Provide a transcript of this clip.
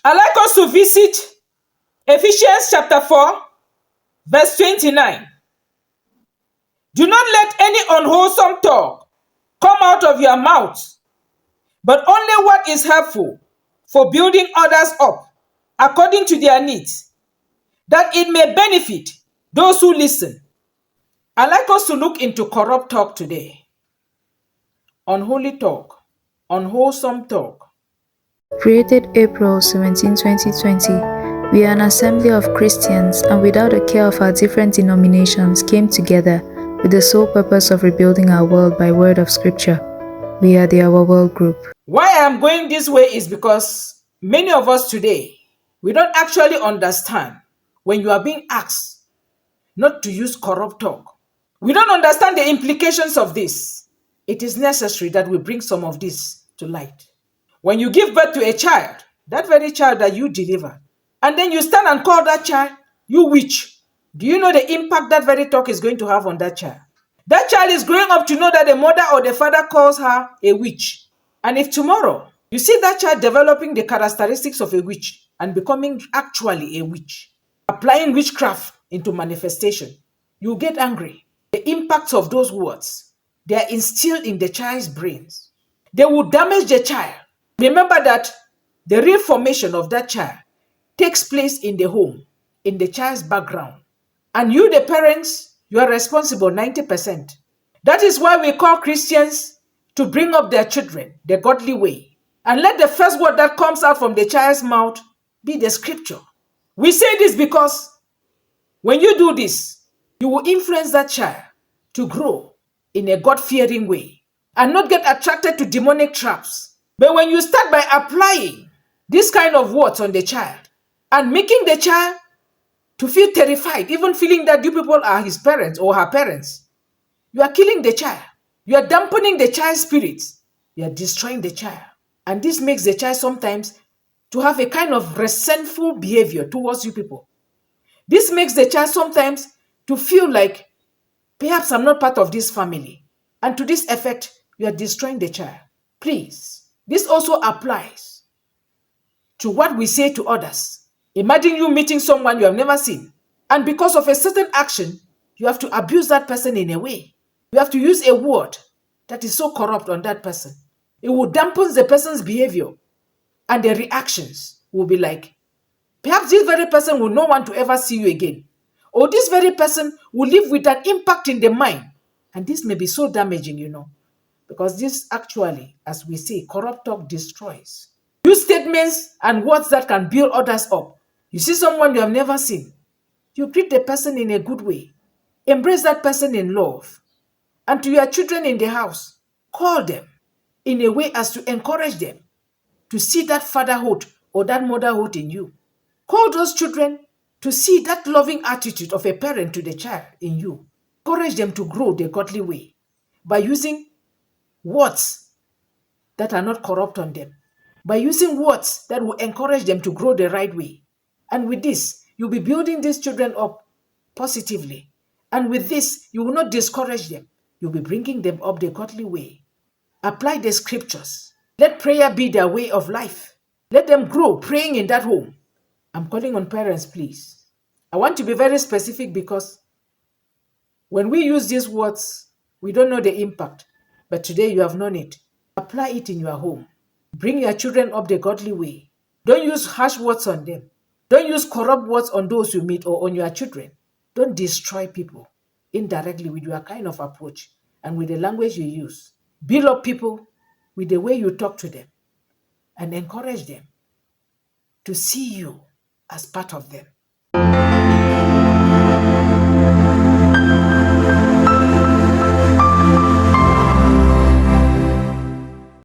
I'd like us to visit Ephesians chapter 4, verse 29. Do not let any unwholesome talk come out of your mouth, but only what is helpful for building others up according to their needs, that it may benefit those who listen. I'd like us to look into corrupt talk today. Unholy talk, unwholesome talk. Created April 17, 2020, we are an assembly of Christians and without the care of our different denominations came together with the sole purpose of rebuilding our world by word of scripture. We are the Our World Group. Why I am going this way is because many of us today, we don't actually understand when you are being asked not to use corrupt talk. We don't understand the implications of this. It is necessary that we bring some of this to light. When you give birth to a child, that very child that you deliver, and then you stand and call that child, you witch. Do you know the impact that very talk is going to have on that child? That child is growing up to know that the mother or the father calls her a witch. And if tomorrow you see that child developing the characteristics of a witch and becoming actually a witch, applying witchcraft into manifestation, you get angry. The impacts of those words, they are instilled in the child's brains. They will damage the child. Remember that the real formation of that child takes place in the home, in the child's background. And you, the parents, you are responsible 90%. That is why we call Christians to bring up their children the godly way. And let the first word that comes out from the child's mouth be the scripture. We say this because when you do this, you will influence that child to grow in a God-fearing way and not get attracted to demonic traps. But when you start by applying this kind of words on the child and making the child to feel terrified, even feeling that you people are his parents or her parents, you are killing the child. You are dampening the child's spirits. You are destroying the child. And this makes the child sometimes to have a kind of resentful behavior towards you people. This makes the child sometimes to feel like, perhaps I'm not part of this family. And to this effect, you are destroying the child. Please, this also applies to what we say to others. Imagine you meeting someone you have never seen. And because of a certain action, you have to abuse that person in a way. You have to use a word that is so corrupt on that person. It will dampen the person's behavior. And the reactions will be like, perhaps this very person will not want to ever see you again. Or this very person will live with an impact in the mind. And this may be so damaging, because this actually, as we say, corrupt talk destroys. Use statements and words that can build others up. You see someone you have never seen. You greet the person in a good way. Embrace that person in love. And to your children in the house, call them in a way as to encourage them to see that fatherhood or that motherhood in you. Call those children to see that loving attitude of a parent to the child in you. Encourage them to grow the godly way by using words that are not corrupt on them, by using words that will encourage them to grow the right way. And with this, you'll be building these children up positively. And with this, you will not discourage them. You'll be bringing them up the godly way. Apply the scriptures. Let prayer be their way of life. Let them grow praying in that home. I'm calling on parents, please. I want to be very specific because when we use these words, we don't know the impact. But today you have known it. Apply it in your home. Bring your children up the godly way. Don't use harsh words on them. Don't use corrupt words on those you meet or on your children. Don't destroy people indirectly with your kind of approach and with the language you use. Build up people with the way you talk to them and encourage them to see you as part of them.